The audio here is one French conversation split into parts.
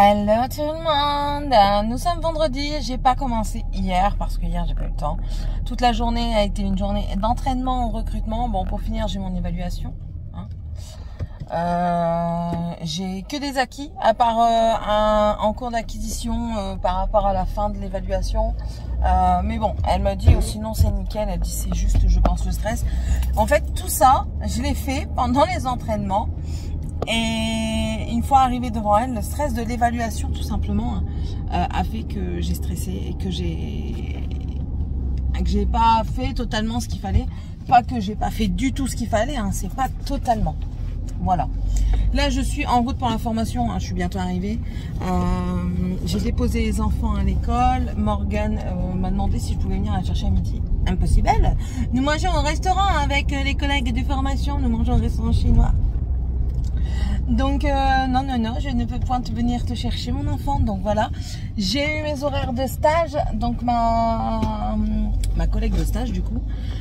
Hello tout le monde, nous sommes vendredi, j'ai pas commencé hier parce que hier j'ai pas eu le temps. Toute la journée a été une journée d'entraînement au recrutement. Bon, pour finir j'ai mon évaluation. J'ai que des acquis à part en cours d'acquisition par rapport à la fin de l'évaluation. Mais bon, elle me dit sinon c'est nickel, elle dit c'est juste je pense le stress. En fait tout ça je l'ai fait pendant les entraînements. Et une fois arrivé devant elle, le stress de l'évaluation tout simplement a fait que j'ai stressé et que j'ai pas fait totalement ce qu'il fallait. Pas que j'ai pas fait du tout ce qu'il fallait, hein, c'est pas totalement. Voilà. Là je suis en route pour la formation, hein, je suis bientôt arrivée. J'ai déposé les enfants à l'école. Morgane m'a demandé si je pouvais venir la chercher à midi. Impossible. Nous mangeons au restaurant avec les collègues de formation, nous mangeons au restaurant chinois. Donc non, je ne peux point venir te chercher mon enfant. Donc voilà, j'ai eu mes horaires de stage. Donc ma collègue de stage du coup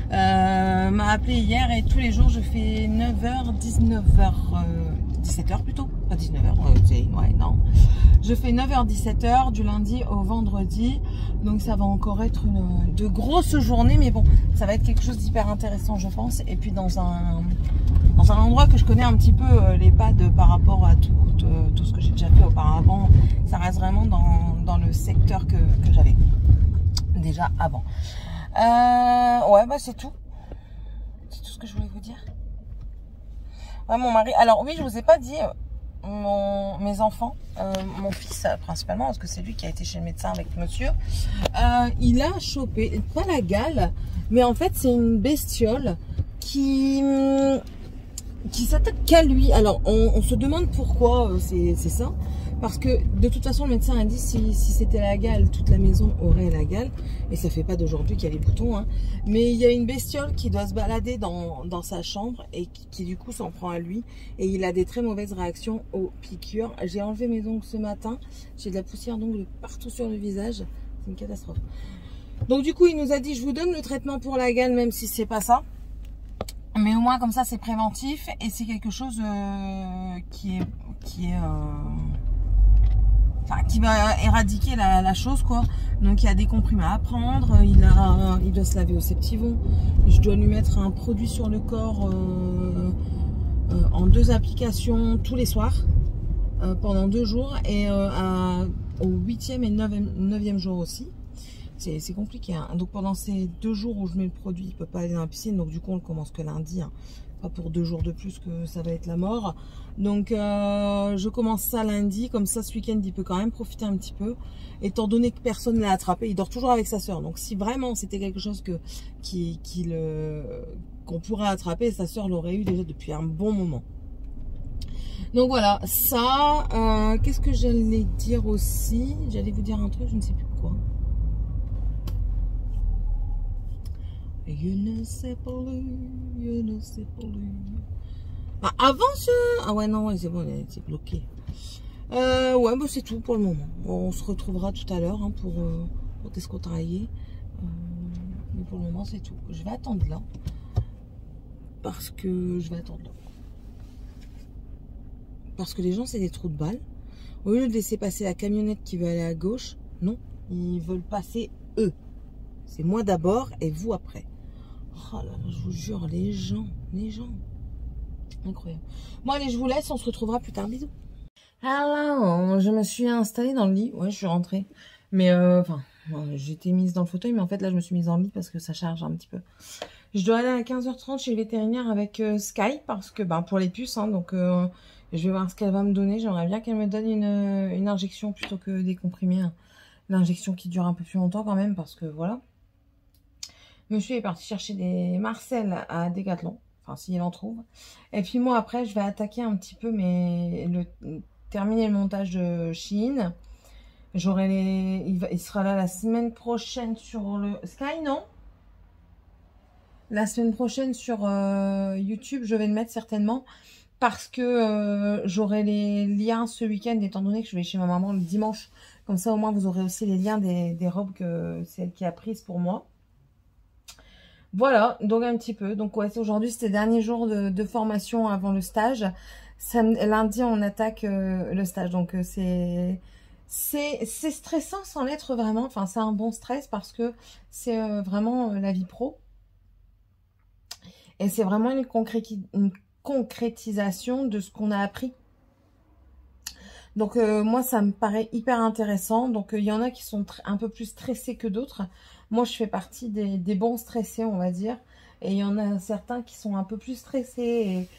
m'a appelé hier et tous les jours je fais 9h, 19h, 17h plutôt, pas 19h, ouais non. Je fais 9h, 17h du lundi au vendredi. Donc ça va encore être de grosses journées, mais bon, ça va être quelque chose d'hyper intéressant je pense. Et puis dans un endroit que je connais un petit peu l'EHPAD par rapport à tout ce que j'ai déjà fait auparavant. Ça reste vraiment dans le secteur que j'avais déjà avant. Ouais, bah c'est tout. C'est tout ce que je voulais vous dire. Ouais, mon mari. Alors oui, je vous ai pas dit mes enfants, mon fils principalement, parce que c'est lui qui a été chez le médecin avec monsieur. Il a chopé, pas la gale, mais en fait c'est une bestiole qui s'attaque qu'à lui. Alors on se demande pourquoi c'est ça, parce que de toute façon le médecin a dit si c'était la gale, toute la maison aurait la gale, et ça fait pas d'aujourd'hui qu'il y a les boutons, hein. Mais il y a une bestiole qui doit se balader dans sa chambre et qui du coup s'en prend à lui, et il a des très mauvaises réactions aux piqûres. J'ai enlevé mes ongles ce matin, j'ai de la poussière d'ongles partout sur le visage, c'est une catastrophe. Donc du coup il nous a dit je vous donne le traitement pour la gale même si c'est pas ça. Mais au moins comme ça c'est préventif et c'est quelque chose qui va éradiquer la chose quoi. Donc il y a des comprimés à prendre, il doit se laver au Septivon. Je dois lui mettre un produit sur le corps en 2 applications tous les soirs pendant 2 jours et au 8e et 9e jour aussi. C'est compliqué, hein. Donc pendant ces 2 jours où je mets le produit, il peut pas aller dans la piscine. Donc du coup on le commence que lundi, hein. Pas pour 2 jours de plus que ça va être la mort. Donc je commence ça lundi. Comme ça ce week-end il peut quand même profiter un petit peu. Étant donné que personne ne l'a attrapé, il dort toujours avec sa soeur. Donc si vraiment c'était quelque chose qu'on pourrait attraper, sa soeur l'aurait eu déjà depuis un bon moment. Donc voilà, ça, qu'est-ce que j'allais dire aussi? J'allais vous dire un truc, je ne sais plus quoi. Je ne sais pas je ne sais pas Ah, avant ce... Ah ouais, non, ouais, c'est bon, c'est bloqué. Ouais, bah, c'est tout pour le moment. On se retrouvera tout à l'heure hein, pour Tesco-travailler. Mais pour le moment, c'est tout. Je vais attendre là. Parce que les gens, c'est des trous de balles. Au lieu de laisser passer la camionnette qui veut aller à gauche, non, ils veulent passer eux. C'est moi d'abord et vous après. Oh là là, je vous jure, les gens. Incroyable. Bon allez, je vous laisse, on se retrouvera plus tard. Bisous. Alors, je me suis installée dans le lit. Ouais, je suis rentrée. Mais j'étais mise dans le fauteuil, mais en fait là, je me suis mise dans le lit parce que ça charge un petit peu. Je dois aller à 15h30 chez le vétérinaire avec Sky parce que pour les puces, hein, donc je vais voir ce qu'elle va me donner. J'aimerais bien qu'elle me donne une injection plutôt que des comprimés. Hein. L'injection qui dure un peu plus longtemps quand même parce que voilà. Monsieur est parti chercher des Marcel à Decathlon, enfin s'il en trouve. Et puis moi après je vais attaquer un petit peu terminer le montage de Shein. Il sera là la semaine prochaine sur le Sky, non? La semaine prochaine sur YouTube, je vais le mettre certainement parce que j'aurai les liens ce week-end étant donné que je vais chez ma maman le dimanche. Comme ça au moins vous aurez aussi les liens des robes que c'est elle qui a prises pour moi. Voilà, donc un petit peu. Donc ouais, aujourd'hui c'était le dernier jour de formation avant le stage. Lundi, on attaque le stage. Donc, c'est stressant sans l'être vraiment. Enfin, c'est un bon stress parce que c'est vraiment la vie pro. Et c'est vraiment une concrétisation de ce qu'on a appris. Donc, moi, ça me paraît hyper intéressant. Donc, il y en a qui sont un peu plus stressés que d'autres. Moi, je fais partie des bons stressés, on va dire. Et il y en a certains qui sont un peu plus stressés et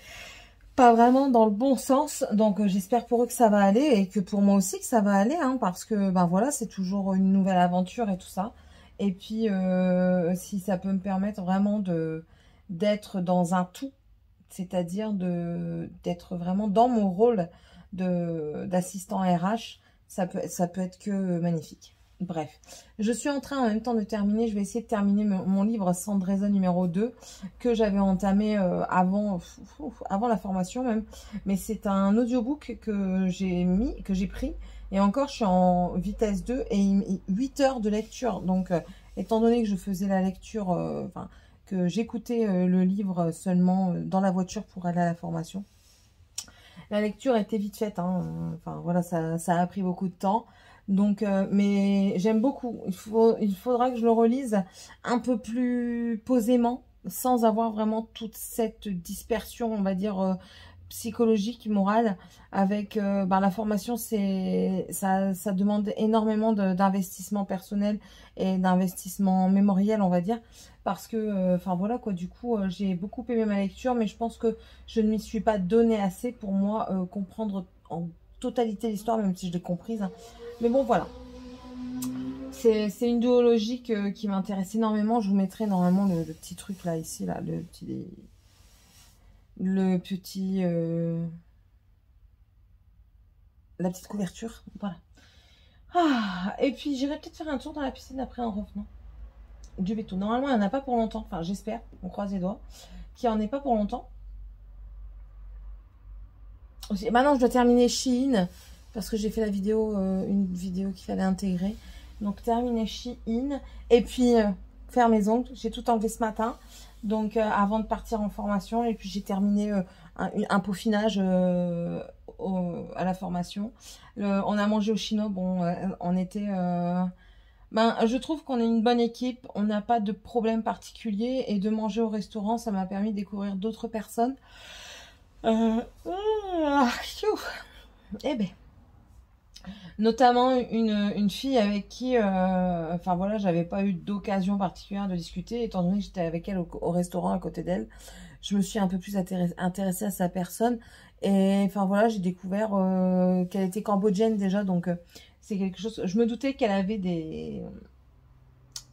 pas vraiment dans le bon sens. Donc, j'espère pour eux que ça va aller et que pour moi aussi que ça va aller. Hein, parce que, ben voilà, c'est toujours une nouvelle aventure et tout ça. Et puis, si ça peut me permettre vraiment d'être dans un tout, c'est-à-dire d'être vraiment dans mon rôle d'assistant RH, ça peut être que magnifique. Bref, je suis en train en même temps de terminer, je vais essayer de terminer mon livre Sandresa numéro 2 que j'avais entamé avant la formation même, mais c'est un audiobook que j'ai pris et encore je suis en vitesse 2 et 8 heures de lecture, donc étant donné que je faisais la lecture, que j'écoutais le livre seulement dans la voiture pour aller à la formation. La lecture était vite faite, hein. Enfin voilà, ça a pris beaucoup de temps. Donc, mais j'aime beaucoup. Il faudra que je le relise un peu plus posément, sans avoir vraiment toute cette dispersion, on va dire, psychologique, morale. Avec la formation, ça demande énormément d'investissement personnel et d'investissement mémoriel, on va dire. Parce que, enfin voilà quoi, du coup, j'ai beaucoup aimé ma lecture, mais je pense que je ne m'y suis pas donné assez pour moi comprendre en totalité l'histoire, même si je l'ai comprise. Hein. Mais bon, voilà. C'est une duologie qui m'intéresse énormément. Je vous mettrai normalement le petit truc là, ici, là, la petite couverture. Voilà. Ah, et puis j'irai peut-être faire un tour dans la piscine après en revenant. Du béton. Normalement, il n'y en a pas pour longtemps. Enfin, j'espère, on croise les doigts, qu'il n'y en ait pas pour longtemps. Maintenant, je dois terminer Shein parce que j'ai fait la vidéo, une vidéo qu'il fallait intégrer. Donc, terminer Shein et puis faire mes ongles. J'ai tout enlevé ce matin. Donc, avant de partir en formation. Et puis, j'ai terminé un peaufinage à la formation. On a mangé au chinois. Bon, on était... je trouve qu'on est une bonne équipe. On n'a pas de problème particulier. Et de manger au restaurant, ça m'a permis de découvrir d'autres personnes. Eh ben, notamment une fille avec qui, enfin voilà, j'avais pas eu d'occasion particulière de discuter, étant donné que j'étais avec elle au restaurant à côté d'elle. Je me suis un peu plus intéressée à sa personne et enfin voilà, j'ai découvert qu'elle était cambodgienne déjà, donc c'est quelque chose. Je me doutais qu'elle avait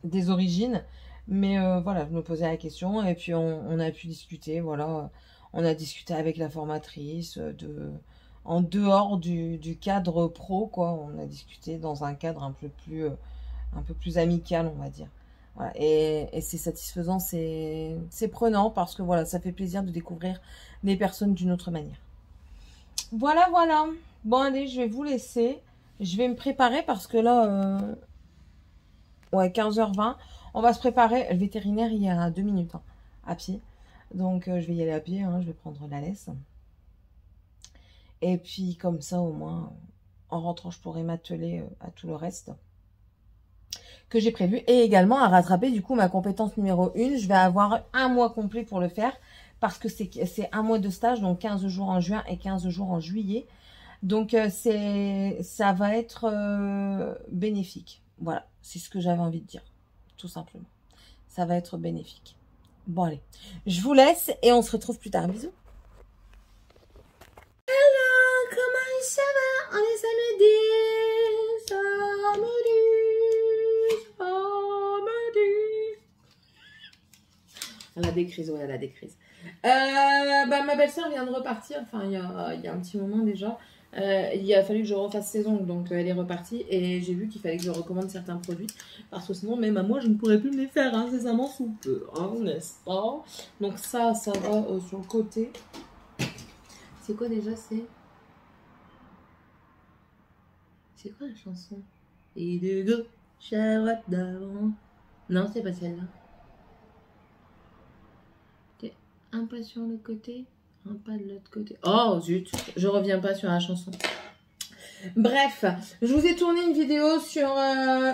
des origines, mais voilà, je me posais la question et puis on a pu discuter, voilà. On a discuté avec la formatrice en dehors du cadre pro, quoi. On a discuté dans un cadre un peu plus amical, on va dire. Voilà. Et c'est satisfaisant, c'est prenant parce que voilà, ça fait plaisir de découvrir les personnes d'une autre manière. Voilà, voilà. Bon, allez, je vais vous laisser. Je vais me préparer parce que là, ouais, 15h20. On va se préparer. Le vétérinaire, il y a 2 minutes, hein, à pied. Donc, je vais y aller à pied, hein, je vais prendre la laisse. Et puis, comme ça, au moins, en rentrant, je pourrai m'atteler à tout le reste que j'ai prévu. Et également à rattraper, du coup, ma compétence numéro 1. Je vais avoir un mois complet pour le faire. Parce que c'est un mois de stage, donc 15 jours en juin et 15 jours en juillet. Donc, ça va être bénéfique. Voilà, c'est ce que j'avais envie de dire, tout simplement. Ça va être bénéfique. Bon, allez, je vous laisse et on se retrouve plus tard. Bisous. Hello, comment ça va? On est samedi. Elle a des crises, ouais, elle a des crises. Ma belle-sœur vient de repartir, enfin, il y a un petit moment déjà. Il a fallu que je refasse ses ongles, donc elle est repartie et j'ai vu qu'il fallait que je recommande certains produits parce que sinon même à moi je ne pourrais plus me les faire incessamment sous peu, hein, n'est-ce pas? Donc ça va sur le côté. C'est quoi déjà? C'est quoi la chanson? Et de go, Charlotte d'avant. Non, c'est pas celle-là. T'es un peu sur le côté. Hein, pas de l'autre côté. Oh zut, je reviens pas sur la chanson. Bref, je vous ai tourné une vidéo sur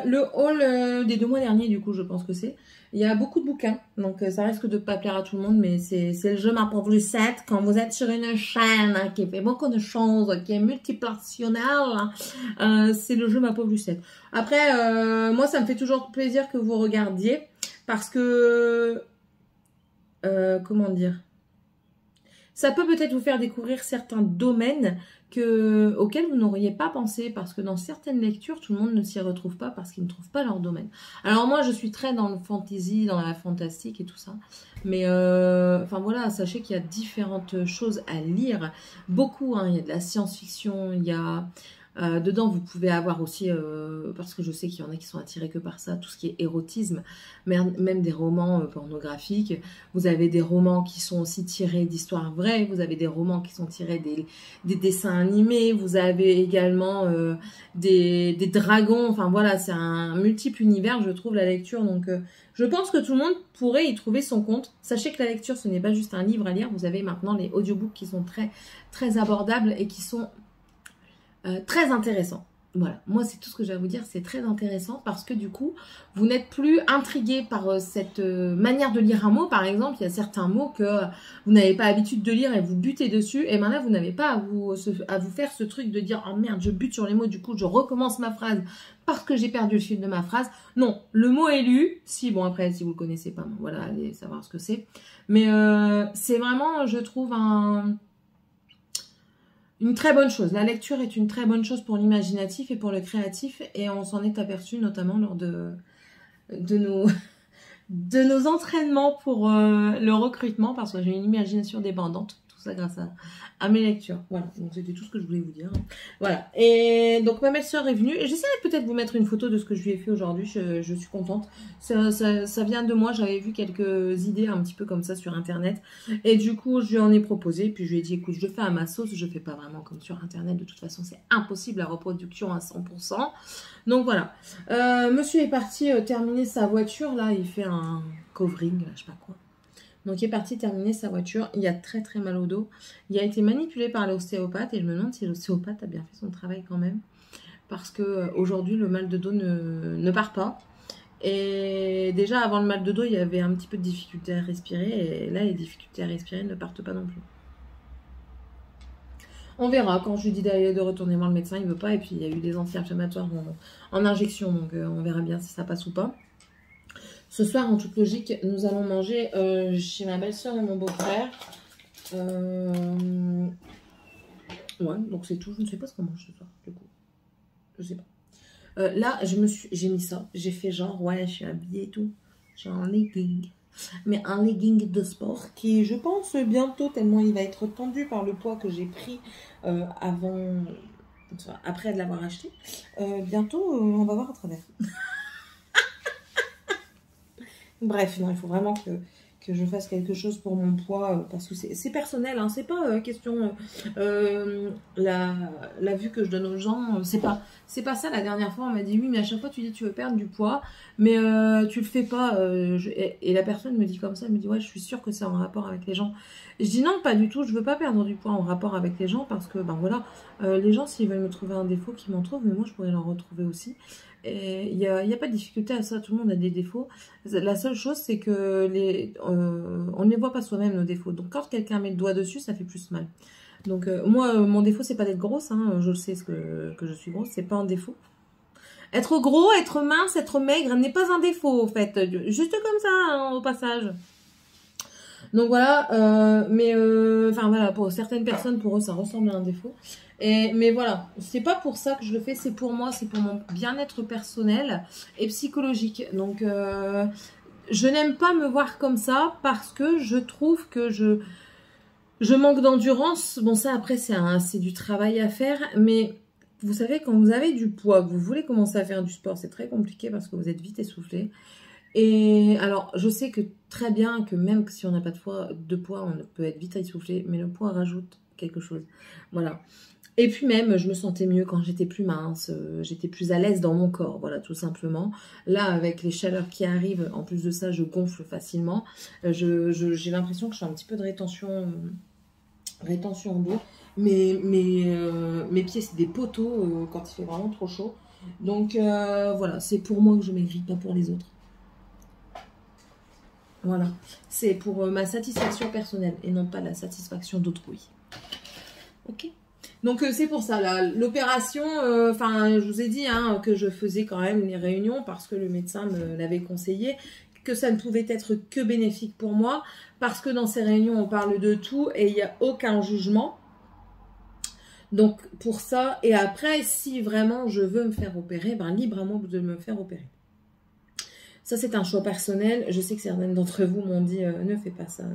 le haul des 2 mois derniers, du coup, je pense que c'est. Il y a beaucoup de bouquins, donc ça risque de pas plaire à tout le monde, mais c'est le jeu Ma Pauvre Lucette. Quand vous êtes sur une chaîne hein, qui fait beaucoup de choses, qui est multiplationnelle, c'est le jeu Ma Pauvre Lucette. Après, moi, ça me fait toujours plaisir que vous regardiez, parce que... comment dire, ça peut peut-être vous faire découvrir certains domaines auxquels vous n'auriez pas pensé, parce que dans certaines lectures, tout le monde ne s'y retrouve pas parce qu'ils ne trouvent pas leur domaine. Alors moi, je suis très dans le fantasy, dans la fantastique et tout ça, mais enfin voilà, sachez qu'il y a différentes choses à lire, beaucoup, hein, il y a de la science-fiction, il y a... dedans, vous pouvez avoir aussi, parce que je sais qu'il y en a qui sont attirés que par ça, tout ce qui est érotisme, même des romans pornographiques. Vous avez des romans qui sont aussi tirés d'histoires vraies, vous avez des romans qui sont tirés des dessins animés, vous avez également des dragons, enfin voilà, c'est un multiple univers, je trouve, la lecture. Donc, je pense que tout le monde pourrait y trouver son compte. Sachez que la lecture, ce n'est pas juste un livre à lire, vous avez maintenant les audiobooks qui sont très, très abordables et qui sont... très intéressant. Voilà, moi c'est tout ce que j'ai à vous dire, c'est très intéressant parce que du coup, vous n'êtes plus intrigué par cette manière de lire un mot. Par exemple, il y a certains mots que vous n'avez pas l'habitude de lire et vous butez dessus. Et maintenant, vous n'avez pas à vous faire ce truc de dire « Oh merde, je bute sur les mots, du coup je recommence ma phrase parce que j'ai perdu le fil de ma phrase. » Non, le mot est lu. Si, bon après, si vous le connaissez pas, bon, voilà, allez savoir ce que c'est. Mais c'est vraiment, je trouve, une très bonne chose. La lecture est une très bonne chose pour l'imaginatif et pour le créatif. Et on s'en est aperçu notamment lors de nos entraînements pour le recrutement. Parce que j'ai une imagination débordante. Tout ça grâce à mes lectures. Voilà, donc c'était tout ce que je voulais vous dire. Voilà, et donc ma belle-sœur est venue. Et j'essaierai peut-être de vous mettre une photo de ce que je lui ai fait aujourd'hui. Je suis contente. Ça vient de moi. J'avais vu quelques idées un petit peu comme ça sur Internet. Et du coup, je lui en ai proposé. Puis je lui ai dit, écoute, je le fais à ma sauce. Je ne fais pas vraiment comme sur Internet. De toute façon, c'est impossible la reproduction à 100%. Donc voilà. Monsieur est parti terminer sa voiture. Là, il fait un covering, là, je sais pas quoi. Donc il est parti terminer sa voiture, il a très très mal au dos. Il a été manipulé par l'ostéopathe et je me demande si l'ostéopathe a bien fait son travail quand même. Parce que aujourd'hui le mal de dos ne part pas. Et déjà avant le mal de dos il y avait un petit peu de difficulté à respirer. Et là les difficultés à respirer ne partent pas non plus. On verra, quand je lui dis d'aller de retourner voir le médecin, il ne veut pas. Et puis il y a eu des anti-inflammatoires en injection, donc on verra bien si ça passe ou pas. Ce soir, en toute logique, nous allons manger chez ma belle-sœur et mon beau-frère. Ouais, donc c'est tout. Je ne sais pas ce qu'on mange ce soir, du coup. Je sais pas. Là, j'ai mis ça. J'ai fait genre, ouais, je suis habillée et tout. J'ai un legging. Mais un legging de sport qui, je pense, bientôt, tellement il va être tendu par le poids que j'ai pris après de l'avoir acheté. Bientôt, on va voir à travers. Bref, non, il faut vraiment que je fasse quelque chose pour mon poids, parce que c'est personnel, hein, c'est pas question la vue que je donne aux gens, c'est pas ça. La dernière fois, on m'a dit, oui, mais à chaque fois, tu dis tu veux perdre du poids, mais tu le fais pas, et la personne me dit comme ça, elle me dit, ouais, je suis sûre que c'est en rapport avec les gens. Je dis non, pas du tout, je veux pas perdre du poids en rapport avec les gens, parce que, ben voilà, les gens, s'ils veulent me trouver un défaut, qu'ils m'en trouvent, mais moi, je pourrais leur retrouver aussi. Et il n'y a pas de difficulté à ça, tout le monde a des défauts. La seule chose, c'est que on ne les voit pas soi-même, nos défauts. Donc quand quelqu'un met le doigt dessus, ça fait plus mal. Donc moi, mon défaut, c'est pas d'être grosse, hein. Je le sais que je suis grosse, c'est pas un défaut. Être gros, être mince, être maigre n'est pas un défaut, en fait. Juste comme ça, hein, au passage. Donc voilà, enfin voilà, pour certaines personnes, pour eux, ça ressemble à un défaut. Mais voilà, c'est pas pour ça que je le fais, c'est pour moi, c'est pour mon bien-être personnel et psychologique. Donc, je n'aime pas me voir comme ça parce que je trouve que je manque d'endurance. Bon, ça, après, c'est du travail à faire. Mais vous savez, quand vous avez du poids, que vous voulez commencer à faire du sport, c'est très compliqué parce que vous êtes vite essoufflé. Et alors, je sais que très bien que même si on n'a pas de poids, on peut être vite essoufflé, mais le poids rajoute quelque chose. Voilà. Et puis même, je me sentais mieux quand j'étais plus mince, j'étais plus à l'aise dans mon corps, voilà, tout simplement. Là, avec les chaleurs qui arrivent, en plus de ça, je gonfle facilement. J'ai l'impression que je suis un petit peu de rétention rétention d'eau. Mes pieds, c'est des poteaux quand il fait vraiment trop chaud. Donc voilà, c'est pour moi que je maigris, pas pour les autres. Voilà, c'est pour ma satisfaction personnelle et non pas la satisfaction d'autrui. Ok. Donc c'est pour ça, l'opération, enfin je vous ai dit hein, que je faisais quand même les réunions parce que le médecin me l'avait conseillé, que ça ne pouvait être que bénéfique pour moi, parce que dans ces réunions on parle de tout et il n'y a aucun jugement. Donc pour ça, et après si vraiment je veux me faire opérer, ben libre à moi de me faire opérer. Ça c'est un choix personnel, je sais que certaines d'entre vous m'ont dit ne fais pas ça.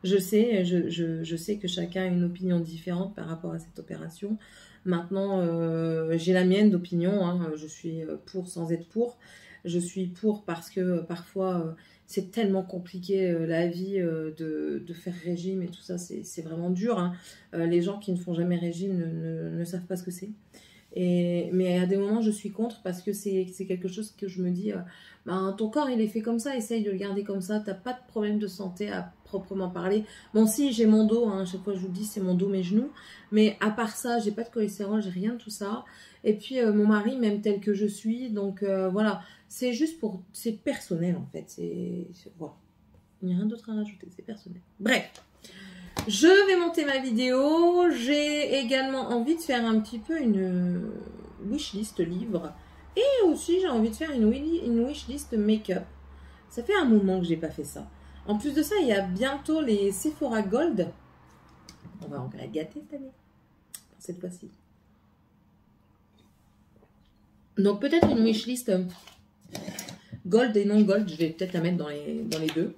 Je sais, je sais que chacun a une opinion différente par rapport à cette opération. Maintenant, j'ai la mienne d'opinion, hein. Je suis pour sans être pour. Je suis pour parce que parfois, c'est tellement compliqué la vie de faire régime et tout ça, c'est vraiment dur. Hein. Les gens qui ne font jamais régime ne savent pas ce que c'est. Mais à des moments, je suis contre parce que c'est quelque chose que je me dis, ben, ton corps, il est fait comme ça, essaye de le garder comme ça, t'as pas de problème de santé à proprement parler. Bon, si, j'ai mon dos, hein, chaque fois je vous le dis, c'est mon dos, mes genoux, mais à part ça, j'ai pas de cholestérol, j'ai rien de tout ça. Et puis, mon mari, même tel que je suis, donc voilà, c'est juste pour, c'est personnel en fait, voilà. Il n'y a rien d'autre à rajouter, c'est personnel. Bref. Je vais monter ma vidéo. J'ai également envie de faire un petit peu une wishlist livre. Et aussi, j'ai envie de faire une wishlist make-up. Ça fait un moment que j'ai pas fait ça. En plus de ça, il y a bientôt les Sephora Gold. On va encore être gâtés cette année. Cette fois-ci. Donc peut-être une wishlist Gold et non Gold. Je vais peut-être la mettre dans les deux.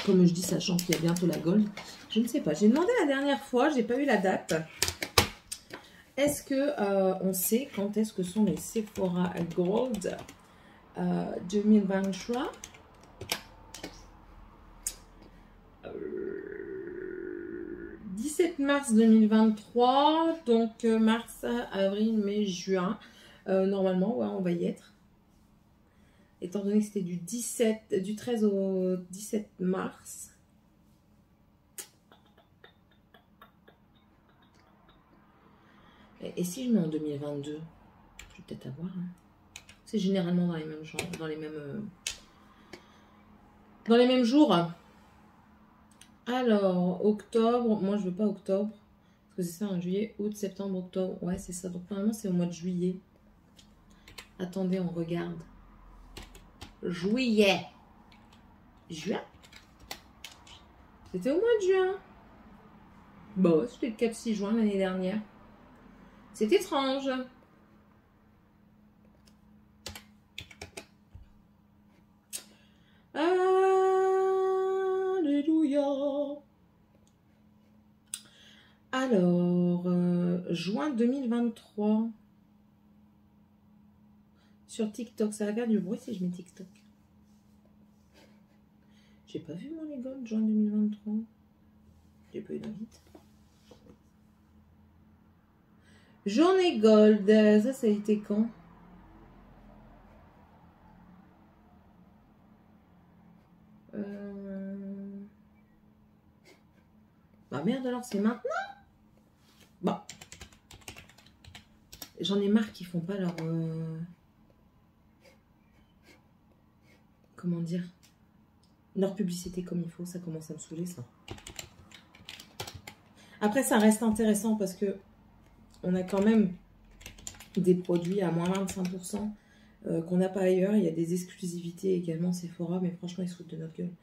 Comme je dis, sachant qu'il y a bientôt la Gold. Je ne sais pas. J'ai demandé la dernière fois, j'ai pas eu la date. Est-ce que on sait quand est-ce que sont les Sephora Gold 2023 17 mars 2023, donc mars, avril, mai, juin. Normalement, ouais, on va y être. Étant donné que c'était du 13 au 17 mars. Et si je mets en 2022, je vais peut-être avoir. Hein. C'est généralement dans les mêmes genres, dans les mêmes jours. Alors, octobre, moi je veux pas octobre. Parce que c'est ça, hein, juillet, août, septembre, octobre. Ouais, c'est ça. Donc normalement c'est au mois de juillet. Attendez, on regarde. Juillet. Juin. C'était au mois de juin. Bon, c'était le 4-6 juin l'année dernière. C'est étrange. Alléluia. Alors, juin 2023. Sur TikTok, ça va faire du bruit si je mets TikTok. J'ai pas vu moi les Gold, juin 2023. J'ai pas eu d'invite. Journée Gold, ça a été quand? Bah merde alors, c'est maintenant? Bon. J'en ai marre qu'ils font pas leur... Comment dire? Leur publicité comme il faut, ça commence à me saouler ça. Après ça reste intéressant parce que on a quand même des produits à moins 25% qu'on n'a pas ailleurs. Il y a des exclusivités également Sephora, mais franchement ils se foutent de notre gueule.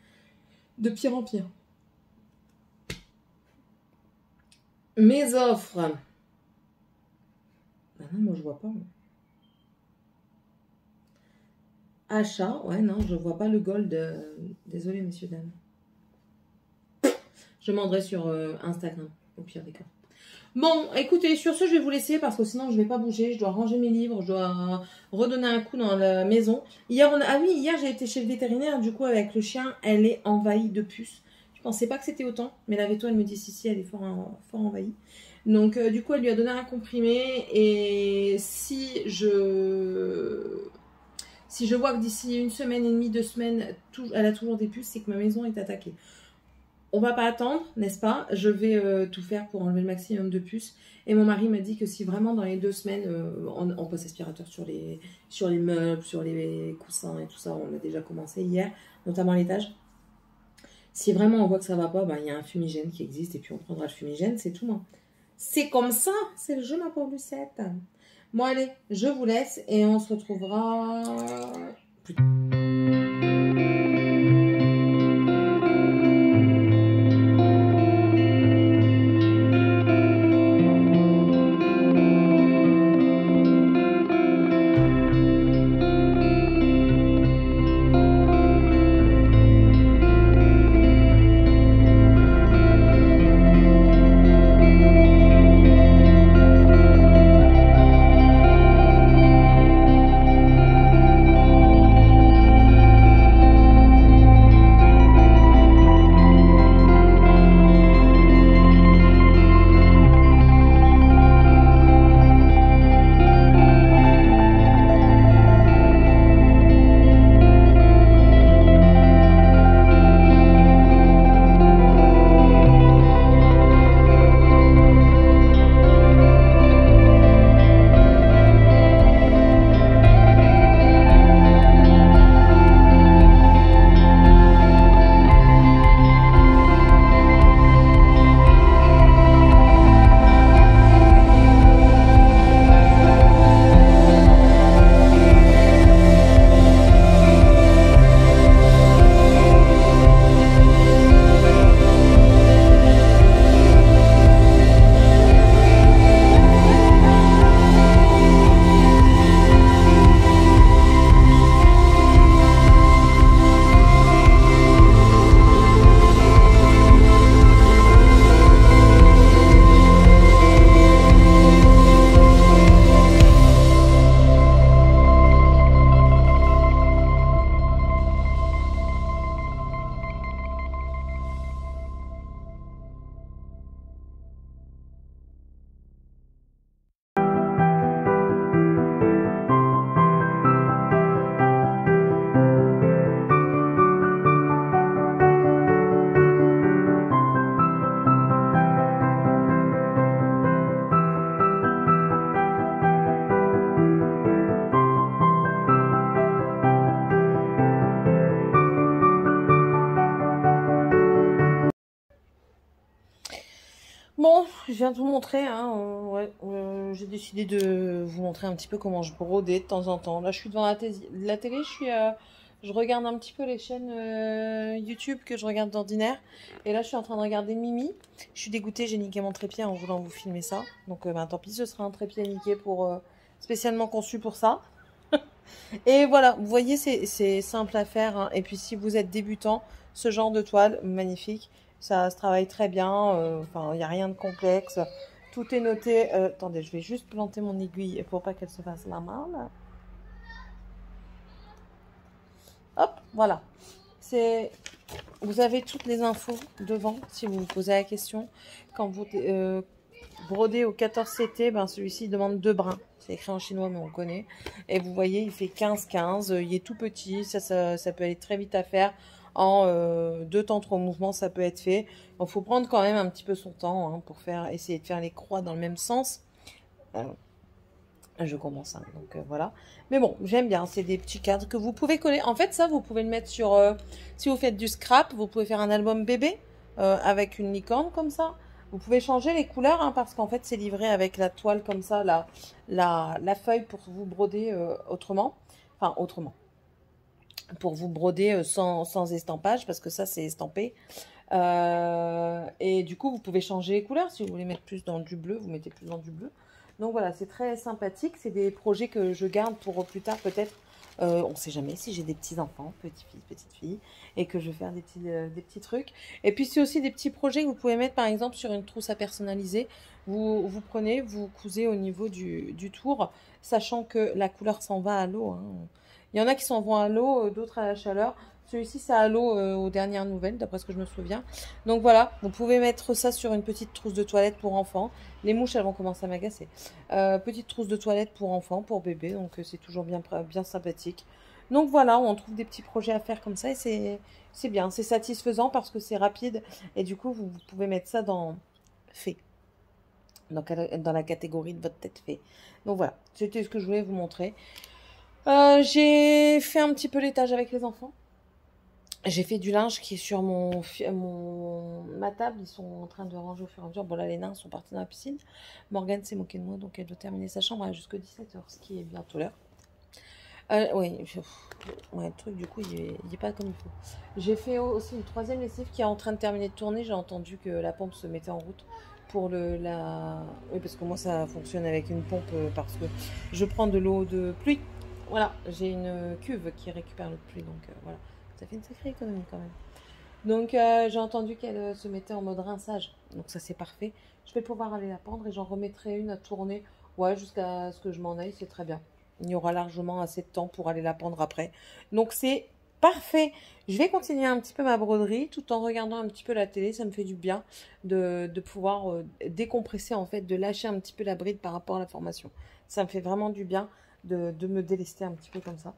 De pire en pire. Mes offres. Ah non, moi je vois pas. Moi. Achat, ouais, non, je vois pas le gold. Désolé, messieurs, dames. Je demanderai sur Instagram, au pire des cas. Bon, écoutez, sur ce, je vais vous laisser parce que sinon, je vais pas bouger. Je dois ranger mes livres, je dois redonner un coup dans la maison. Hier, ah oui, hier, j'ai été chez le vétérinaire. Du coup, avec le chien, elle est envahie de puces. Je pensais pas que c'était autant, mais la véto, elle me dit si, elle est fort envahie. Donc, du coup, elle lui a donné un comprimé. Et si je vois que d'ici une semaine et demie, 2 semaines, elle a toujours des puces, c'est que ma maison est attaquée. on va pas attendre, n'est-ce pas? Je vais tout faire pour enlever le maximum de puces. Et mon mari m'a dit que si vraiment dans les 2 semaines, on passe aspirateur sur les meubles, sur les coussins et tout ça, on a déjà commencé hier, notamment à l'étage. Si vraiment on voit que ça va pas, ben, il y a un fumigène qui existe et puis on prendra le fumigène, c'est tout. Hein. C'est comme ça, c'est le jeu ma pauvre Lucette. Bon allez, je vous laisse et on se retrouvera plus tard. Bon, je viens de vous montrer, hein, j'ai décidé de vous montrer un petit peu comment je brodais de temps en temps. Là, je suis devant la télé, je regarde un petit peu les chaînes YouTube que je regarde d'ordinaire. Et là, je suis en train de regarder Mimi. Je suis dégoûtée, j'ai niqué mon trépied en voulant vous filmer ça. Donc, tant pis, ce sera un trépied niqué spécialement conçu pour ça. Et voilà, vous voyez, c'est simple à faire. Hein. Et puis, si vous êtes débutant, ce genre de toile, magnifique. Ça se travaille très bien, enfin, il n'y a rien de complexe. Tout est noté. Attendez, je vais juste planter mon aiguille pour pas qu'elle se fasse la malle. Hop, voilà. Vous avez toutes les infos devant si vous vous posez la question. Quand vous brodez au 14 CT, ben, celui-ci demande 2 brins. C'est écrit en chinois, mais on connaît. Et vous voyez, il fait 15-15. Il est tout petit. Ça peut aller très vite à faire. En 2 temps 3 mouvements, ça peut être fait. Il faut prendre quand même un petit peu son temps hein, pour essayer de faire les croix dans le même sens. Je commence, hein, donc voilà. Mais bon, j'aime bien. C'est des petits cadres que vous pouvez coller. En fait, ça, vous pouvez le mettre sur... si vous faites du scrap, vous pouvez faire un album bébé avec une licorne comme ça. Vous pouvez changer les couleurs hein, parce qu'en fait, c'est livré avec la toile comme ça, la feuille pour vous broder autrement. Enfin, autrement. Pour vous broder sans estampage, parce que ça, c'est estampé. Et du coup, vous pouvez changer les couleurs. Si vous voulez mettre plus dans du bleu, vous mettez plus dans du bleu. Donc voilà, c'est très sympathique. C'est des projets que je garde pour plus tard, peut-être. On ne sait jamais si j'ai des petits-enfants, petites filles, et que je vais faire des petits trucs. Et puis, c'est aussi des petits projets que vous pouvez mettre, par exemple, sur une trousse à personnaliser. Vous prenez, vous cousez au niveau du tour, sachant que la couleur s'en va à l'eau, hein. Il y en a qui s'en vont à l'eau, d'autres à la chaleur. Celui-ci, c'est à l'eau aux dernières nouvelles, d'après ce que je me souviens. Donc voilà, vous pouvez mettre ça sur une petite trousse de toilette pour enfants. Les mouches, elles vont commencer à m'agacer. Petite trousse de toilette pour enfants, pour bébé, donc c'est toujours bien sympathique. Donc voilà, on trouve des petits projets à faire comme ça et c'est bien, c'est satisfaisant parce que c'est rapide et du coup vous pouvez mettre ça dans fait, dans la catégorie de votre tête fait. Donc voilà, c'était ce que je voulais vous montrer. J'ai fait un petit peu l'étage avec les enfants. J'ai fait du linge qui est sur ma table. Ils sont en train de ranger au fur et à mesure. Bon là les nains sont partis dans la piscine. Morgane s'est moquée de moi donc elle doit terminer sa chambre jusqu'à 17h, ce qui est bientôt l'heure. Oui, ouais, le truc du coup il est pas comme il faut. J'ai fait aussi une troisième lessive qui est en train de terminer de tourner. J'ai entendu que la pompe se mettait en route pour oui, parce que moi ça fonctionne avec une pompe parce que je prends de l'eau de pluie. Voilà, j'ai une cuve qui récupère l'eau de pluie donc voilà, ça fait une sacrée économie quand même. Donc j'ai entendu qu'elle se mettait en mode rinçage, donc ça c'est parfait. Je vais pouvoir aller la pendre et j'en remettrai une à tourner, ouais, jusqu'à ce que je m'en aille, c'est très bien. Il y aura largement assez de temps pour aller la pendre après. Donc c'est parfait. Je vais continuer un petit peu ma broderie tout en regardant un petit peu la télé. Ça me fait du bien de pouvoir décompresser en fait, de lâcher un petit peu la bride par rapport à la formation. Ça me fait vraiment du bien de me délester un petit peu comme ça.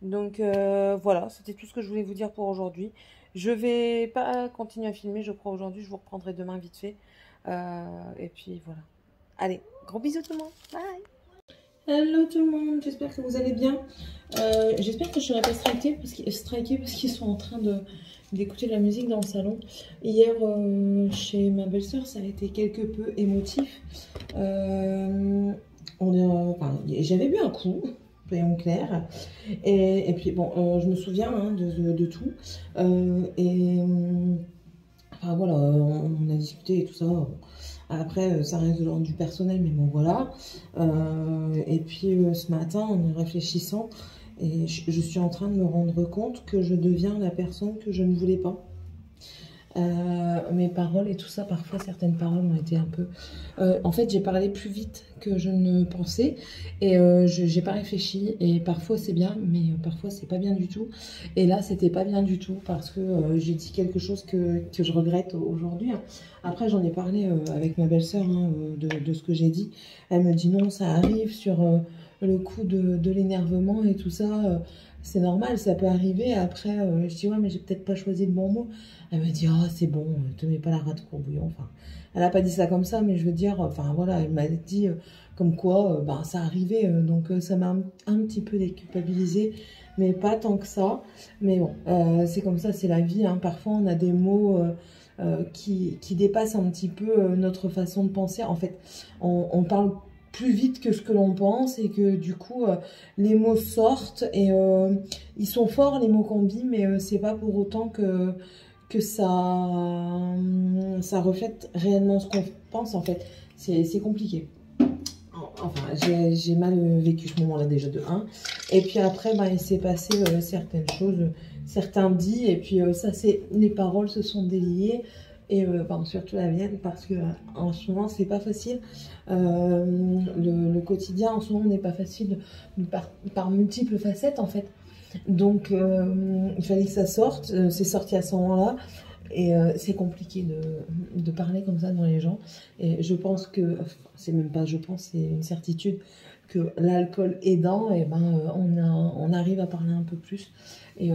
Donc voilà, c'était tout ce que je voulais vous dire pour aujourd'hui. Je vais pas continuer à filmer, je crois, aujourd'hui. Je vous reprendrai demain vite fait. Et puis voilà. Allez, gros bisous tout le monde. Bye. Hello tout le monde, j'espère que vous allez bien. J'espère que je serai pas strikée parce qu'ils sont en train d'écouter de la musique dans le salon. Hier, chez ma belle-sœur, ça a été quelque peu émotif. J'avais bu un coup, soyons clairs. Et puis bon, je me souviens hein, de tout. Enfin voilà, on a discuté et tout ça. Après, ça reste de l'ordre du personnel, mais bon, voilà. Et puis, ce matin, en y réfléchissant, et je suis en train de me rendre compte que je deviens la personne que je ne voulais pas. Mes paroles et tout ça, parfois, certaines paroles ont été un peu... en fait, j'ai parlé plus vite que je ne pensais et j'ai pas réfléchi. Et parfois, c'est bien, mais parfois, c'est pas bien du tout. Et là, c'était pas bien du tout parce que j'ai dit quelque chose que je regrette aujourd'hui. Après, j'en ai parlé avec ma belle-sœur hein, de ce que j'ai dit. Elle me dit non, ça arrive sur le coup de l'énervement et tout ça. C'est normal, ça peut arriver. Après, je dis ouais, mais j'ai peut-être pas choisi le bon mot. Elle me dit ah c'est bon, te mets pas la rate au courbouillon. Enfin, elle a pas dit ça comme ça, mais je veux dire, enfin voilà, elle m'a dit comme quoi, ben ça arrivait. Donc ça m'a un petit peu déculpabilisée, mais pas tant que ça. Mais bon, c'est comme ça, c'est la vie. Hein. Parfois, on a des mots qui dépassent un petit peu notre façon de penser. En fait, on parle plus vite que ce que l'on pense et que du coup les mots sortent et ils sont forts les mots qu'on dit, mais c'est pas pour autant que ça reflète réellement ce qu'on pense. En fait c'est compliqué. Enfin j'ai mal vécu ce moment là déjà de 1 et puis après il s'est passé certaines choses, certains dits et puis ça c'est les paroles se sont déliées. Et surtout la mienne parce que en ce moment c'est pas facile, le quotidien en ce moment n'est pas facile par multiples facettes en fait, donc il fallait que ça sorte, c'est sorti à ce moment là et c'est compliqué de parler comme ça devant les gens et je pense que, c'est même pas je pense, c'est une certitude que l'alcool aidant, et on arrive à parler un peu plus et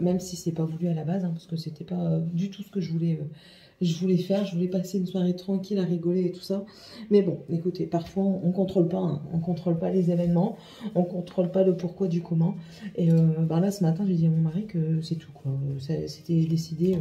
même si c'est pas voulu à la base hein, parce que c'était pas du tout ce que je voulais faire, je voulais passer une soirée tranquille à rigoler et tout ça. Mais bon, écoutez, parfois on contrôle pas, hein. On contrôle pas les événements, on contrôle pas le pourquoi du comment. Et là ce matin j'ai dit à mon mari que c'est tout quoi, c'était décidé.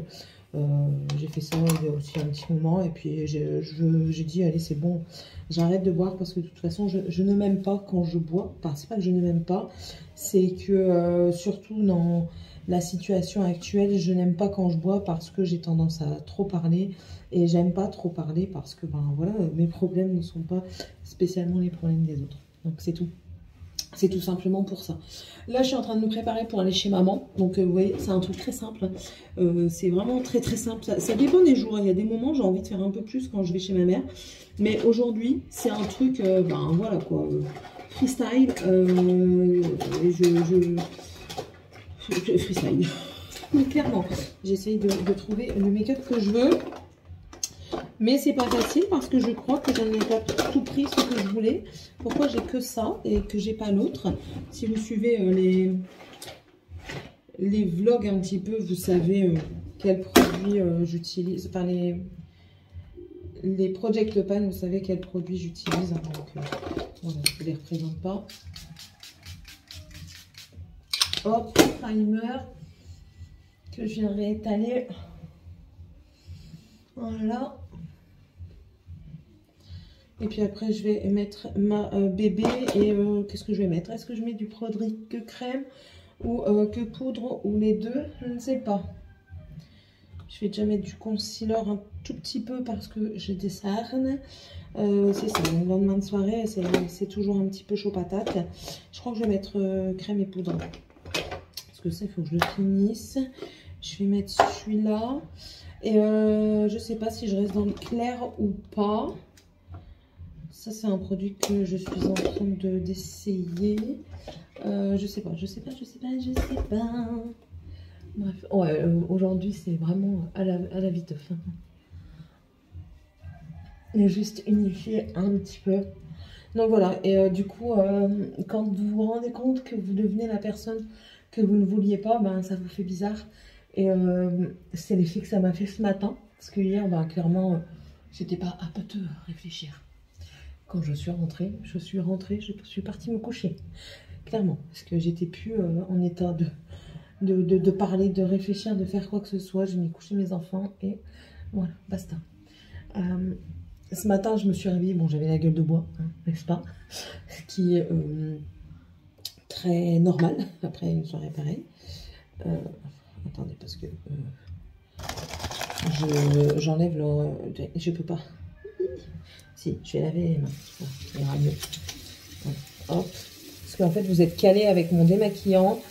J'ai fait ça il y a aussi un petit moment et puis j'ai dit allez c'est bon, j'arrête de boire parce que de toute façon je ne m'aime pas quand je bois. Enfin c'est pas que je ne m'aime pas, c'est que surtout dans la situation actuelle, je n'aime pas quand je bois parce que j'ai tendance à trop parler et j'aime pas trop parler parce que voilà, mes problèmes ne sont pas spécialement les problèmes des autres. Donc c'est tout. C'est tout simplement pour ça. Là, je suis en train de me préparer pour aller chez maman. Donc, vous voyez, c'est un truc très simple. C'est vraiment très très simple. Ça dépend des jours. Il y a des moments, j'ai envie de faire un peu plus quand je vais chez ma mère. Mais aujourd'hui, c'est un truc, voilà quoi, freestyle. Freestyle. Clairement, j'essaye de trouver le make-up que je veux. Mais c'est pas facile parce que je crois que je n'ai pas tout pris ce que je voulais. Pourquoi j'ai que ça et que j'ai pas l'autre? Si vous suivez les vlogs un petit peu, vous savez quels produits j'utilise. Enfin, les Project Pan, vous savez quels produits j'utilise. Hein, donc, voilà, je ne les représente pas. Hop, primer que je viens réétaler. Voilà. Et puis après, je vais mettre ma bébé. Et qu'est-ce que je vais mettre? Est-ce que je mets du produit que crème ou que poudre ou les deux? Je ne sais pas. Je vais déjà mettre du concealer un tout petit peu parce que j'ai des cernes. C'est ça, le lendemain de soirée, c'est toujours un petit peu chaud patate. Je crois que je vais mettre crème et poudre. Parce que ça, il faut que je le finisse. Je vais mettre celui-là. Et je sais pas si je reste dans le clair ou pas. Ça, c'est un produit que je suis en train d'essayer. Je sais pas. Bref, ouais, aujourd'hui, c'est vraiment à la viteuf. Et juste unifier un petit peu. Donc voilà, et du coup, quand vous vous rendez compte que vous devenez la personne que vous ne vouliez pas, ben, ça vous fait bizarre. Et c'est l'effet que ça m'a fait ce matin. Parce que hier, ben, clairement, j'étais pas à peu de réfléchir. Quand je suis rentrée, je suis partie me coucher. Clairement, parce que j'étais plus en état de parler, de réfléchir, de faire quoi que ce soit. Je n'ai couché mes enfants et voilà, basta. Ce matin, je me suis réveillée, bon, j'avais la gueule de bois, hein, n'est-ce pas? Ce qui est très normal après une soirée pareille. Attendez, parce que j'enlève le... Je peux pas. Si, je vais laver les mains. Voilà, ça ira mieux. Voilà, hop. Parce qu'en fait, vous êtes calé avec mon démaquillant,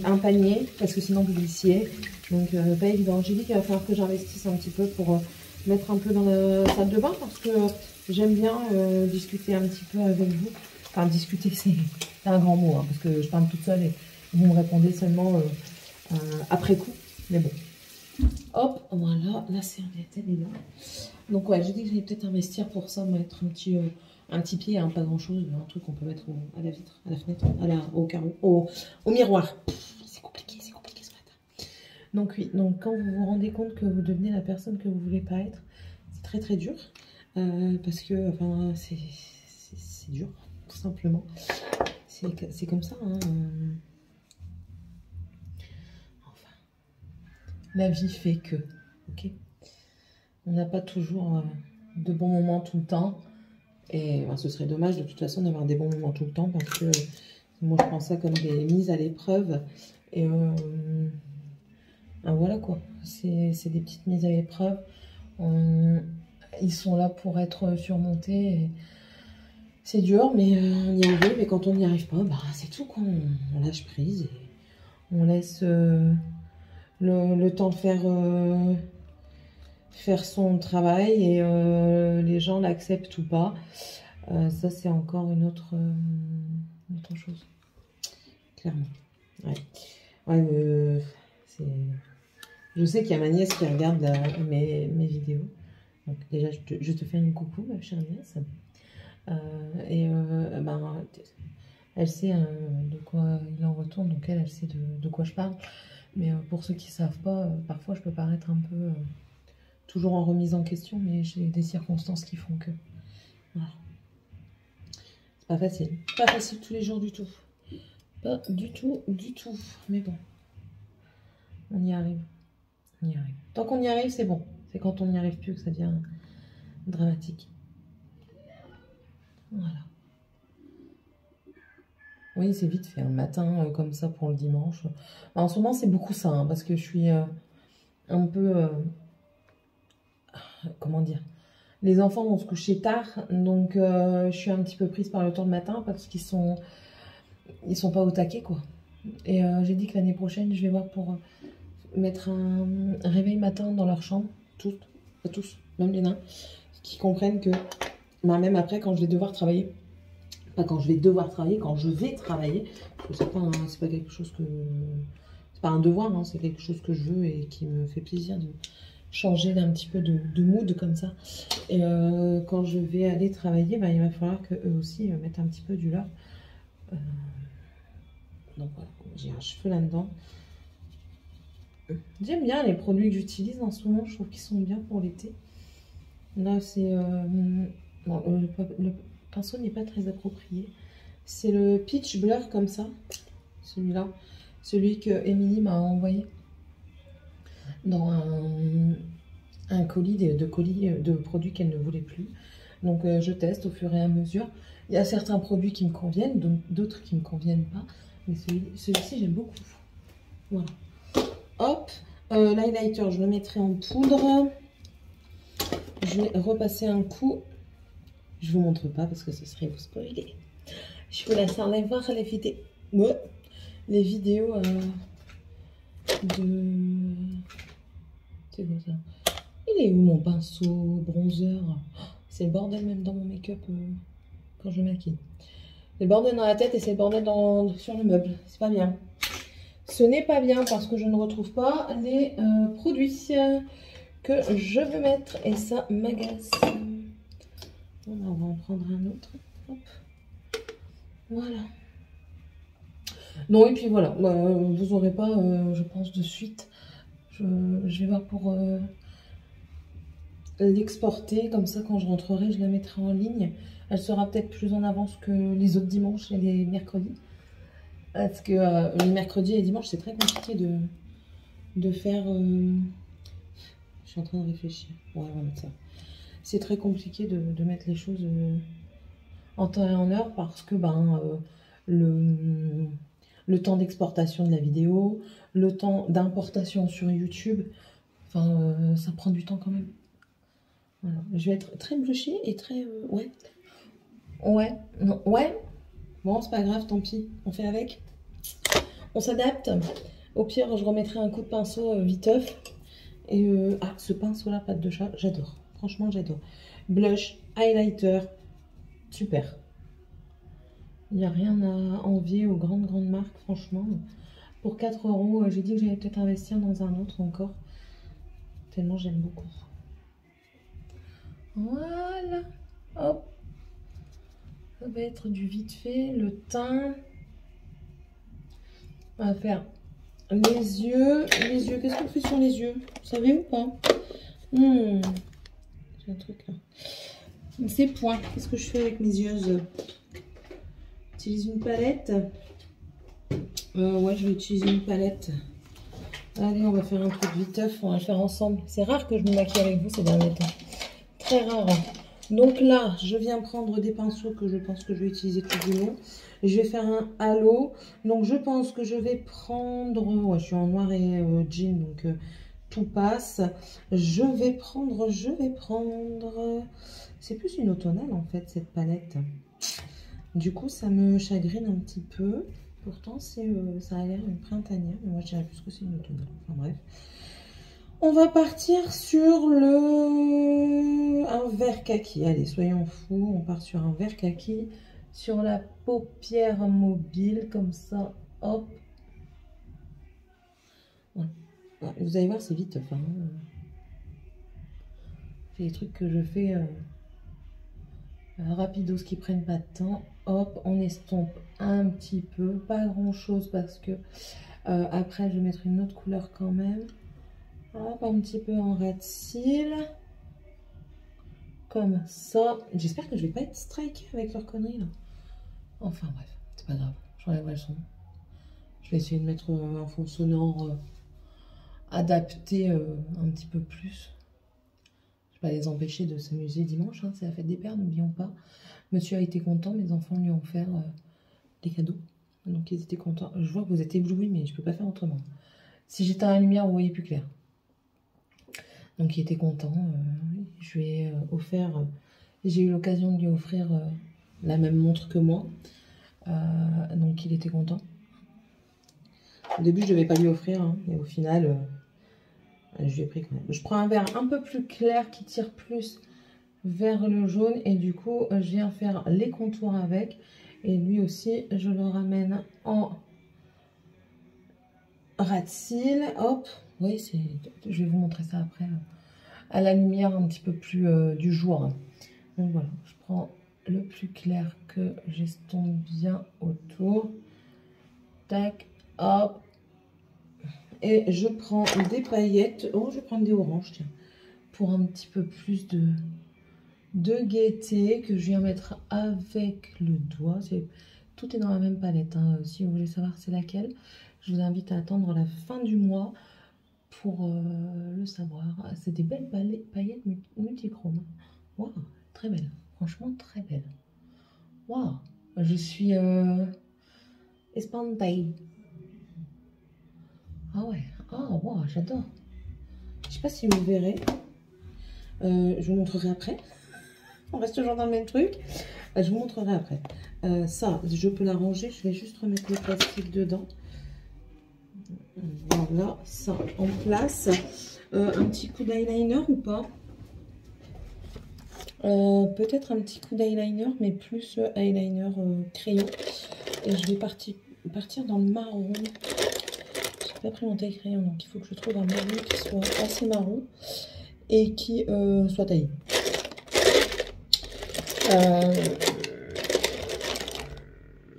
un panier, parce que sinon vous glissiez. Donc, pas évident. J'ai dit qu'il va falloir que j'investisse un petit peu pour mettre un peu dans la salle de bain, parce que j'aime bien discuter un petit peu avec vous. Enfin, discuter, c'est un grand mot, hein, parce que je parle toute seule et vous me répondez seulement après coup. Mais bon. Hop, voilà, la serviette, elle est là. Donc ouais, j'ai dit que j'allais peut-être investir pour ça, mettre un petit pied, hein, pas grand chose, un truc qu'on peut mettre à la vitre, à la fenêtre, au carreau, au miroir. C'est compliqué ce matin. Donc oui, donc quand vous vous rendez compte que vous devenez la personne que vous voulez pas être, c'est très très dur. Parce que, enfin, c'est dur, tout simplement. C'est comme ça, hein. La vie fait que, ok, on n'a pas toujours de bons moments tout le temps. Et ben, ce serait dommage de toute façon d'avoir des bons moments tout le temps parce que moi je prends ça comme des mises à l'épreuve. Et ben, voilà quoi, c'est des petites mises à l'épreuve. Ils sont là pour être surmontés. C'est dur, mais on y arrive. Et quand on n'y arrive pas, bah, c'est tout quoi. On lâche prise et on laisse... le temps de faire son travail et les gens l'acceptent ou pas. Ça, c'est encore une autre chose. Clairement. Ouais. Ouais, je sais qu'il y a ma nièce qui regarde mes vidéos. Donc déjà, je te fais une coucou, ma chère nièce. Ben, elle sait de quoi il en retourne, donc elle sait de quoi je parle. Mais pour ceux qui ne savent pas, parfois je peux paraître un peu toujours en remise en question, mais j'ai des circonstances qui font que... Voilà. C'est pas facile. Pas facile tous les jours du tout. Pas du tout, du tout. Mais bon. On y arrive. On y arrive. Tant qu'on y arrive, c'est bon. C'est quand on n'y arrive plus que ça devient dramatique. Voilà. Oui, c'est vite fait, un matin comme ça pour le dimanche. En ce moment, c'est beaucoup ça, hein, parce que je suis un peu... comment dire? Les enfants vont se coucher tard, donc je suis un petit peu prise par le temps de matin parce qu'ils sont pas au taquet, quoi. Et j'ai dit que l'année prochaine, je vais voir pour mettre un réveil matin dans leur chambre, toutes, pas tous, même les nains, qui comprennent que, bah, même après, quand je vais devoir travailler, pas quand je vais devoir travailler, quand je vais travailler, c'est pas quelque chose que... C'est pas un devoir, hein, c'est quelque chose que je veux et qui me fait plaisir changer d'un petit peu de mood comme ça. Et quand je vais aller travailler, bah, il va falloir qu'eux aussi mettent un petit peu du leur. Donc voilà, j'ai un cheveu là-dedans. J'aime bien les produits que j'utilise en ce moment, je trouve qu'ils sont bien pour l'été. Là, c'est... bon, le pinceau n'est pas très approprié. C'est le Peach Blur comme ça, celui-là. Celui que Émilie m'a envoyé dans un colis de produits qu'elle ne voulait plus. Donc je teste au fur et à mesure. Il y a certains produits qui me conviennent, donc d'autres qui ne me conviennent pas. Mais celui-ci, j'aime beaucoup. Voilà. Hop, l'highlighter, je le mettrai en poudre. Je vais repasser un coup. Je vous montre pas parce que ce serait vous spoiler. Je vous laisse aller voir les vidéos. Ouais. Les vidéos de... C'est quoi ça? Il est où mon pinceau bronzer? C'est le bordel même dans mon make-up quand je maquille. C'est le bordel dans la tête et c'est le bordel sur le meuble. C'est pas bien. Ce n'est pas bien parce que je ne retrouve pas les produits que je veux mettre et ça m'agace. Bon, on va en prendre un autre. Hop. Voilà. Non, et puis voilà, vous n'aurez pas, je pense, de suite. Je vais voir pour l'exporter. Comme ça, quand je rentrerai, je la mettrai en ligne. Elle sera peut-être plus en avance que les autres dimanches et les mercredis. Parce que les mercredis et les dimanches, c'est très compliqué de faire... Je suis en train de réfléchir. Ouais, on va mettre ça. C'est très compliqué de mettre les choses en temps et en heure parce que le temps d'exportation de la vidéo, le temps d'importation sur YouTube, enfin, ça prend du temps quand même. Voilà. Je vais être très blushée et très... ouais. Ouais. Non. Ouais. Bon, c'est pas grave, tant pis. On fait avec. On s'adapte. Au pire, je remettrai un coup de pinceau viteuf. Et ah, ce pinceau-là, patte de chat, j'adore. Franchement, j'adore. Blush, highlighter, super. Il n'y a rien à envier aux grandes marques, franchement. Pour 4 €, j'ai dit que j'allais peut-être investir dans un autre encore. Tellement j'aime beaucoup. Voilà. Hop. Ça va être du vite fait. Le teint. On va faire les yeux. Les yeux, qu'est-ce qu'on fait sur les yeux? Vous savez ou pas? J'ai un truc là. Ces points, qu'est-ce que je fais avec mes yeux? J'utilise une palette. Ouais, je vais utiliser une palette. Allez, on va faire un truc viteuf, on va le faire ensemble. C'est rare que je me maquille avec vous ces derniers temps. Très rare. Donc là, je viens prendre des pinceaux que je pense que je vais utiliser tout du long. Je vais faire un halo. Donc je pense que je vais prendre... Ouais, je suis en noir et jean, donc tout passe. Je vais prendre... C'est plus une automnale en fait, cette palette. Du coup, ça me chagrine un petit peu. Pourtant, ça a l'air une printanière. Mais moi, je dirais plus que c'est une automnale. Enfin bref. On va partir sur un vert kaki. Allez, soyons fous. On part sur un vert kaki. Sur la paupière mobile, comme ça. Hop. Voilà. Vous allez voir, c'est vite. Enfin, c'est des trucs que je fais rapidos qui prennent pas de temps. Hop, on estompe un petit peu. Pas grand chose parce que après, je vais mettre une autre couleur quand même. Hop, un petit peu en red seal. Comme ça. J'espère que je vais pas être strike avec leur connerie là. Enfin bref, c'est pas grave. J'enlèverai le son. Je vais essayer de mettre un fond sonore adapté un petit peu plus. Je vais pas les empêcher de s'amuser dimanche. Hein, c'est la fête des pères, n'oublions pas. Monsieur a été content, mes enfants lui ont offert des cadeaux. Donc ils étaient contents. Je vois que vous êtes éblouis, mais je peux pas faire autrement. Si j'éteins la lumière, vous voyez plus clair. Donc il était content. Je lui ai offert... j'ai eu l'occasion de lui offrir la même montre que moi. Donc il était content. Au début, je ne devais pas lui offrir. Hein, et au final, je lui ai pris quand même. Je prends un vert un peu plus clair qui tire plus vers le jaune. Et du coup, je viens faire les contours avec. Et lui aussi, je le ramène en rat seal. Hop. Oui, je vais vous montrer ça après. à la lumière un petit peu plus du jour. Donc voilà, je prends le plus clair que j'estompe bien autour. Tac, hop. Et je prends des paillettes. Oh, je vais prendre des oranges, tiens. Pour un petit peu plus de gaieté que je viens mettre avec le doigt. Tout est dans la même palette. Hein. Si vous voulez savoir c'est laquelle, je vous invite à attendre la fin du mois pour le savoir. C'est des belles paillettes multichromes. Waouh, très belle. Franchement, très belle. Waouh, je suis espantée. Ah ouais, oh wow, j'adore. Je sais pas si vous verrez. Je vous montrerai après. On reste toujours dans le même truc. Je vous montrerai après. Ça, je peux l'arranger. Je vais juste remettre le plastique dedans. Voilà, ça en place. Un petit coup d'eyeliner ou pas? Peut-être un petit coup d'eyeliner, mais plus eyeliner crayon. Et je vais partir dans le marron. J'ai pas pris mon taille crayon, donc il faut que je trouve un marron qui soit assez marron et qui soit taillé.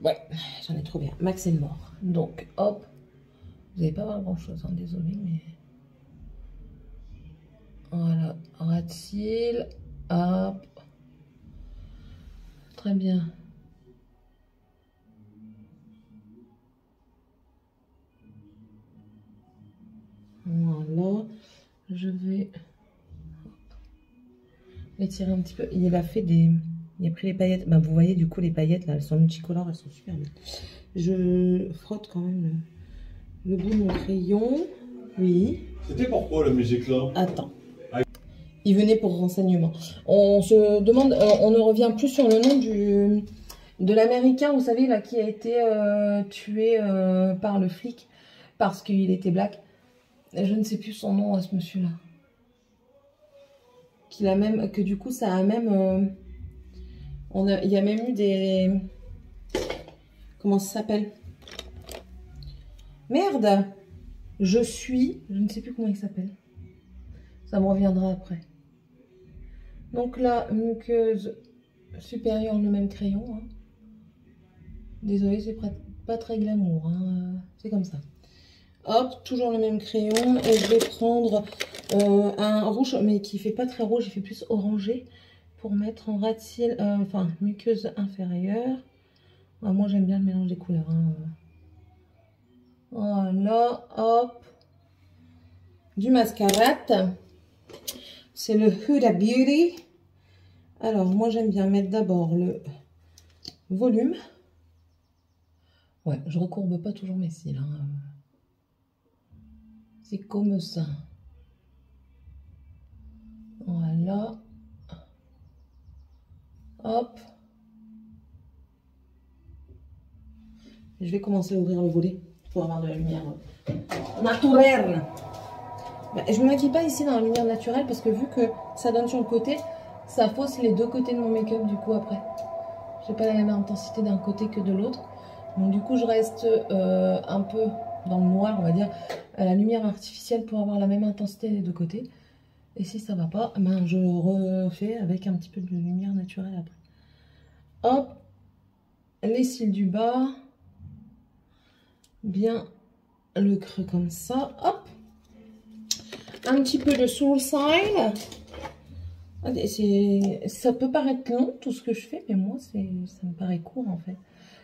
Ouais, j'en ai trop bien. Max est mort. Donc, hop. Vous n'allez pas voir grand chose, hein, désolé, mais. Voilà, rat-il. Hop. Très bien. Voilà. Je vais étirer un petit peu. Il a fait des. Il a pris les paillettes. Bah, vous voyez, du coup, les paillettes, là, elles sont multicolores, elles sont super belles. Je frotte quand même le bout de mon crayon. Oui. C'était pourquoi la musique là? Attends. Il venait pour renseignement. On se demande, on ne revient plus sur le nom de l'américain, vous savez, là, qui a été tué par le flic parce qu'il était black. Je ne sais plus son nom à ce monsieur-là. Que du coup, ça a même. Il y a même eu des. Comment ça s'appelle? Merde! Je ne sais plus comment il s'appelle. Ça me reviendra après. Donc là, muqueuse supérieure, le même crayon. Hein. Désolée, c'est pas très glamour. Hein. C'est comme ça. Hop, toujours le même crayon. Et je vais prendre un rouge, mais qui fait pas très rouge, il fait plus orangé. Pour mettre en rat-cils, enfin, muqueuse inférieure. Ah, moi, j'aime bien le mélange des couleurs. Hein. Voilà, hop. Du mascarade. C'est le Huda Beauty. Alors, moi, j'aime bien mettre d'abord le volume. Ouais, je recourbe pas toujours mes cils. Hein. C'est comme ça. Voilà. Hop. Je vais commencer à ouvrir le volet pour avoir de la lumière naturelle. Ben, je ne me maquille pas ici dans la lumière naturelle parce que vu que ça donne sur le côté, ça fausse les deux côtés de mon make-up du coup après. Je n'ai pas la même intensité d'un côté que de l'autre. Donc du coup je reste un peu dans le noir, on va dire, à la lumière artificielle pour avoir la même intensité des deux côtés. Et si ça va pas, ben, je refais avec un petit peu de lumière naturelle après. Hop, les cils du bas. Bien le creux comme ça. Hop. Un petit peu de Soulside. Ça peut paraître long tout ce que je fais, mais moi ça me paraît court en fait.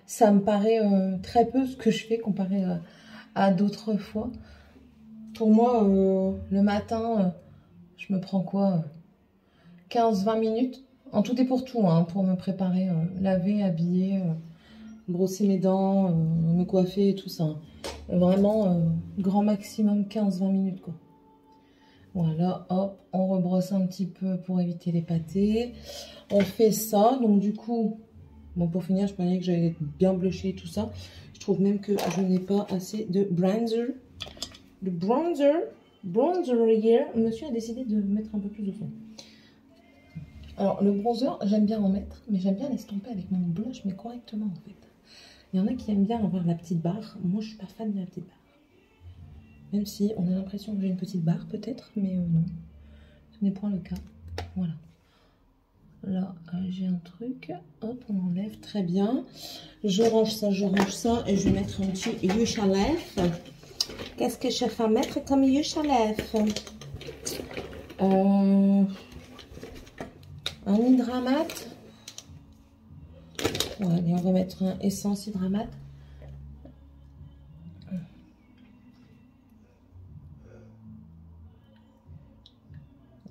Ça me paraît très peu ce que je fais comparé à d'autres fois. Pour moi, le matin, je me prends quoi 15-20 minutes. En tout et pour tout, hein, pour me préparer, laver, habiller, brosser mes dents, me coiffer et tout ça. Vraiment, grand maximum 15-20 minutes quoi. Voilà, hop, on rebrosse un petit peu pour éviter les pâtés. On fait ça, donc du coup, bon pour finir, je pensais que j'allais bien blushé et tout ça. Je trouve même que je n'ai pas assez de bronzer. Bronzer hier. Monsieur a décidé de mettre un peu plus de fond. Alors, le bronzer, j'aime bien en mettre, mais j'aime bien l'estomper avec mon blush, mais correctement en fait. Il y en a qui aiment bien avoir la petite barre. Moi, je suis pas fan de la petite barre. Même si on a l'impression que j'ai une petite barre peut-être, mais non. n'est point le cas. Voilà. Là, j'ai un truc. Hop, on enlève. Très bien. Je range ça et je vais mettre un petit huile à lèvres. Qu'est-ce que je vais mettre comme huile à lèvres? Un hydramate. Ouais, allez, on va mettre un essence hydramate.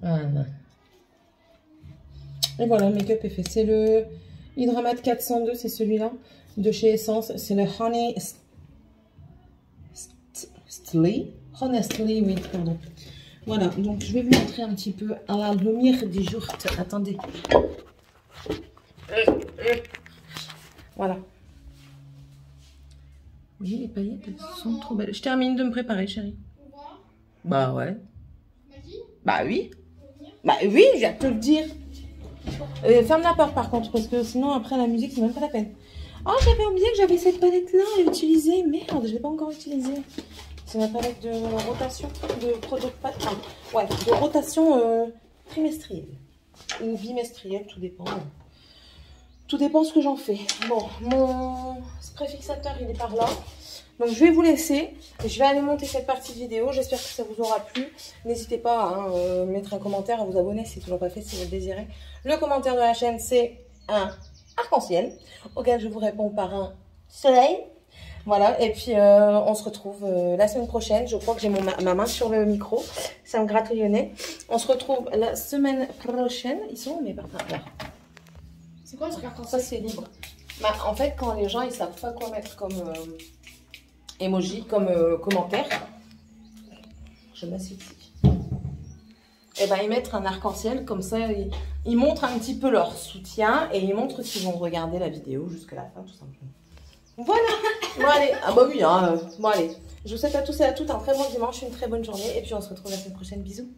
Voilà. Et voilà, le make-up est fait. C'est le Hydramate 402, c'est celui-là, de chez Essence. C'est le Honestly, oui, pardon. Voilà, donc je vais vous montrer un petit peu à la lumière du jour. Attendez. Voilà. Oui, les paillettes, elles sont trop belles. Je termine de me préparer, chérie. Bah ouais. Bah oui. Bah oui, je viens de te le dire. Ferme la porte par contre, parce que sinon après la musique, c'est même pas la peine. Oh, j'avais oublié que j'avais cette palette-là à utiliser. Merde, je l'ai pas encore utilisée. C'est ma palette de rotation, de product pack. Ouais, de rotation trimestrielle. Ou bimestrielle, tout dépend. Tout dépend ce que j'en fais. Bon, mon spray fixateur, il est par là. Donc, je vais vous laisser. Je vais aller monter cette partie de vidéo. J'espère que ça vous aura plu. N'hésitez pas à mettre un commentaire, à vous abonner si ce n'est toujours pas fait, si vous le désirez. Le commentaire de la chaîne, c'est un arc-en-ciel, auquel je vous réponds par un soleil. Voilà, et puis on se retrouve la semaine prochaine. Je crois que j'ai ma main sur le micro. Ça me gratouille le nez. On se retrouve la semaine prochaine. Ils sont où mes partenaires? C'est quoi ce truc arc-en-ciel? Ça, c'est libre. Bah, en fait, quand les gens ils savent pas quoi mettre comme emoji, comme commentaire, je m'assieds ici. Et ben ils mettent un arc-en-ciel, comme ça ils montrent un petit peu leur soutien et ils montrent qu'ils vont regarder la vidéo jusqu'à la fin, tout simplement. Voilà. Bon allez, ah bah oui, hein, bon allez. Je vous souhaite à tous et à toutes un très bon dimanche, une très bonne journée et puis on se retrouve la semaine prochaine. Bisous.